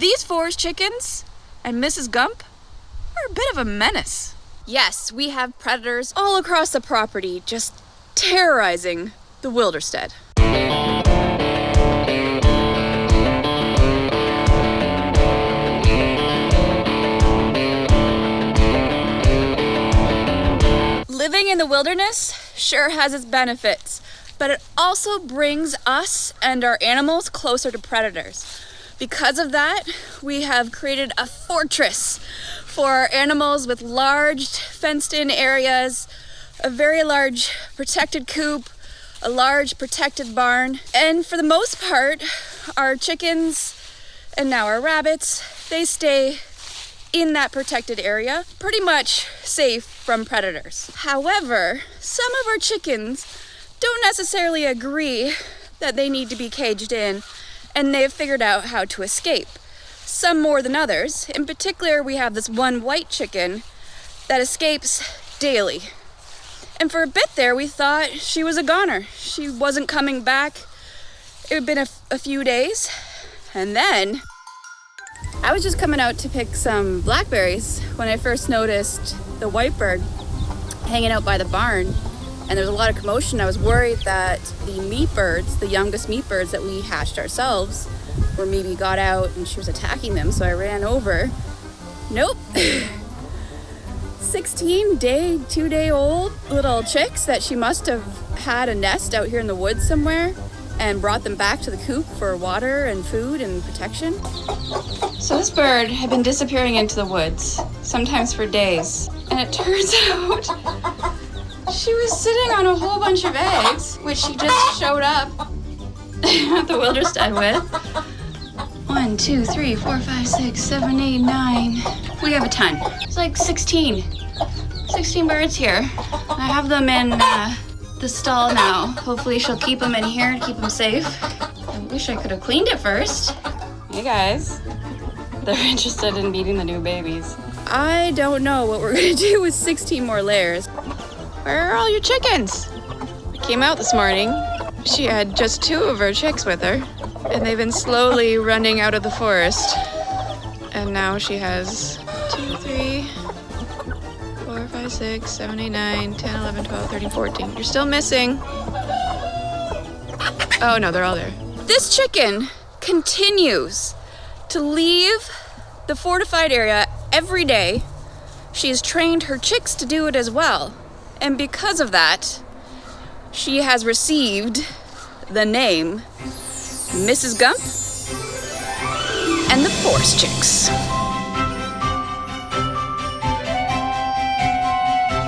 These forest chickens and Mrs. Gump are a bit of a menace. Yes, we have predators all across the property, just terrorizing the Wilderstead. Living in the wilderness sure has its benefits, but it also brings us and our animals closer to predators. Because of that, we have created a fortress for our animals with large fenced-in areas, a very large protected coop, a large protected barn, and for the most part, our chickens and now our rabbits, they stay in that protected area, pretty much safe from predators. However, some of our chickens don't necessarily agree that they need to be caged in, and they've figured out how to escape. Some more than others. In particular, we have this one white chicken that escapes daily. And for a bit there, we thought she was a goner. She wasn't coming back. It had been a few days. And then I was just coming out to pick some blackberries when I first noticed the white bird hanging out by the barn. And there was a lot of commotion. I was worried that the meat birds, the youngest meat birds that we hatched ourselves, were maybe got out and she was attacking them. So I ran over. Nope. 2-day-old little chicks that she must have had a nest out here in the woods somewhere and brought them back to the coop for water and food and protection. So this bird had been disappearing into the woods, sometimes for days. And it turns out she was sitting on a whole bunch of eggs, which she just showed up at the Wilderstead with. 1, 2, 3, 4, 5, 6, 7, 8, 9. We have a ton. It's like 16 birds here. I have them in the stall now. Hopefully she'll keep them in here to keep them safe. I wish I could have cleaned it first. Hey guys, they're interested in meeting the new babies. I don't know what we're gonna do with 16 more layers. Where are all your chickens? I came out this morning. She had just 2 of her chicks with her, and they've been slowly running out of the forest. And now she has 2, 3, 4, 5, 6, 7, 8, 9, 10, 11, 12, 13, 14. You're still missing. Oh no, they're all there. This chicken continues to leave the fortified area every day. She has trained her chicks to do it as well. And because of that, she has received the name Mrs. Gump and the Forest Chicks.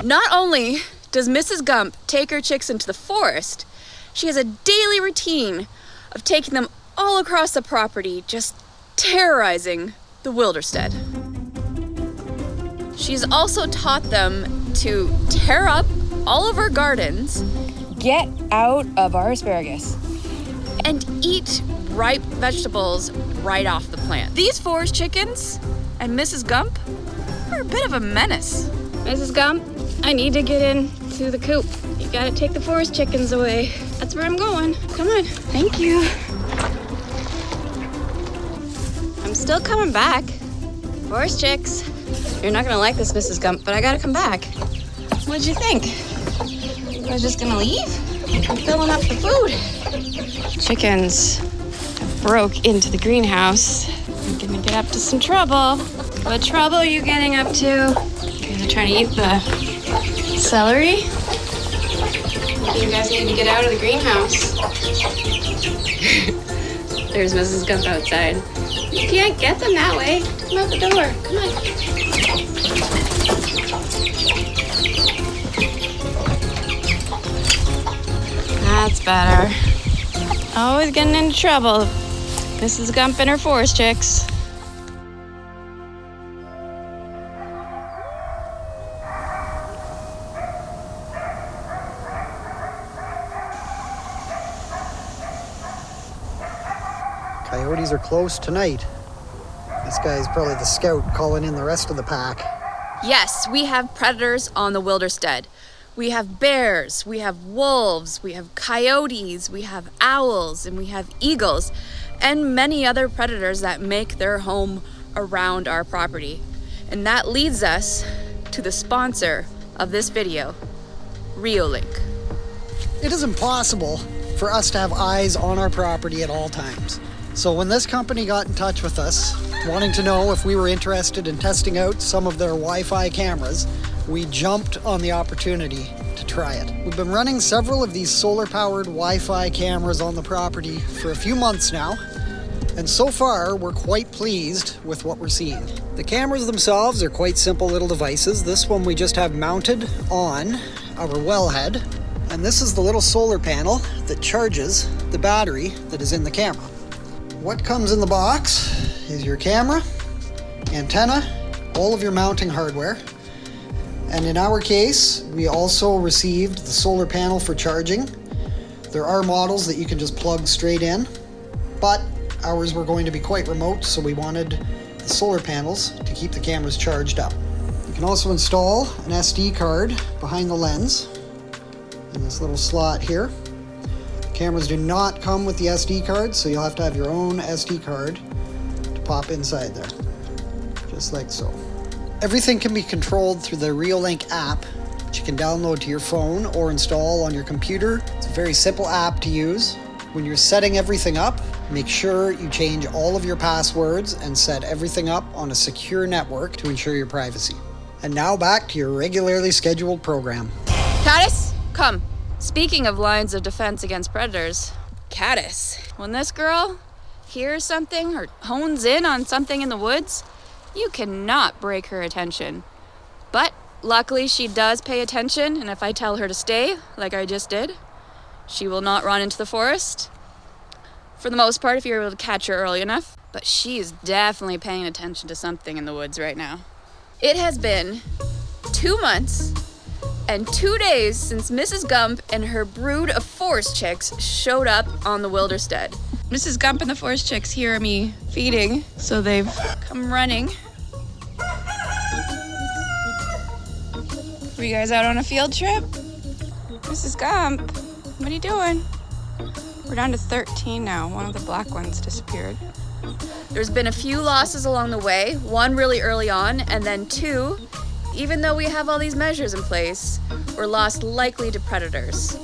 Not only does Mrs. Gump take her chicks into the forest, she has a daily routine of taking them all across the property, just terrorizing the Wilderstead. She's also taught them to tear up all of our gardens, get out of our asparagus, and eat ripe vegetables right off the plant. These forest chickens and Mrs. Gump are a bit of a menace. Mrs. Gump, I need to get into the coop. You gotta take the forest chickens away. That's where I'm going. Come on. Thank you. I'm still coming back. Forest chicks. You're not gonna like this, Mrs. Gump, but I gotta come back. What'd you think? I was just gonna leave? I'm filling up the food. Chickens broke into the greenhouse. I'm gonna get up to some trouble. What trouble are you getting up to? You guys are trying to eat the celery? You guys need to get out of the greenhouse. There's Mrs. Gump outside. You can't get them that way. Come out the door. Come on. That's better. Always getting into trouble. Mrs. Gump and her forest chicks. Coyotes are close tonight. This guy's probably the scout calling in the rest of the pack. Yes, we have predators on the Wilderstead. We have bears, we have wolves, we have coyotes, we have owls, and we have eagles. and many other predators that make their home around our property. And that leads us to the sponsor of this video, REOLINK. It is impossible for us to have eyes on our property at all times. So when this company got in touch with us, wanting to know if we were interested in testing out some of their Wi-Fi cameras, we jumped on the opportunity to try it. We've been running several of these solar-powered Wi-Fi cameras on the property for a few months now, and so far we're quite pleased with what we're seeing. The cameras themselves are quite simple little devices. This one we just have mounted on our wellhead, and this is the little solar panel that charges the battery that is in the camera. What comes in the box is your camera, antenna, all of your mounting hardware, and in our case, we also received the solar panel for charging. There are models that you can just plug straight in, but ours were going to be quite remote, so we wanted the solar panels to keep the cameras charged up. You can also install an SD card behind the lens in this little slot here. Cameras do not come with the SD card, so you'll have to have your own SD card to pop inside there, just like so. Everything can be controlled through the REOLINK app, which you can download to your phone or install on your computer. It's a very simple app to use. When you're setting everything up, make sure you change all of your passwords and set everything up on a secure network to ensure your privacy. And now back to your regularly scheduled program. Caddis, come. Speaking of lines of defense against predators, Caddis, when this girl hears something or hones in on something in the woods, you cannot break her attention. But luckily she does pay attention, and if I tell her to stay, like I just did, she will not run into the forest. For the most part, if you're able to catch her early enough. But she is definitely paying attention to something in the woods right now. It has been 2 months and 2 days since Mrs. Gump and her brood of forest chicks showed up on the Wilderstead. Mrs. Gump and the forest chicks hear me feeding, so they've come running. Were you guys out on a field trip? Mrs. Gump, what are you doing? We're down to 13 now. One of the black ones disappeared. There's been a few losses along the way, one really early on, and then two, even though we have all these measures in place, were lost likely to predators.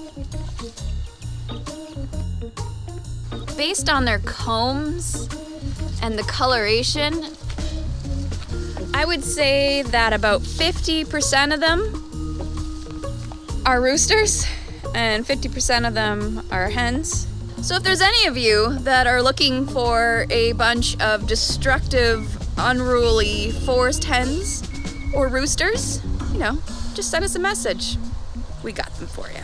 Based on their combs and the coloration, I would say that about 50% of them are roosters and 50% of them are hens. So if there's any of you that are looking for a bunch of destructive, unruly forest hens or roosters, just send us a message. We got them for you.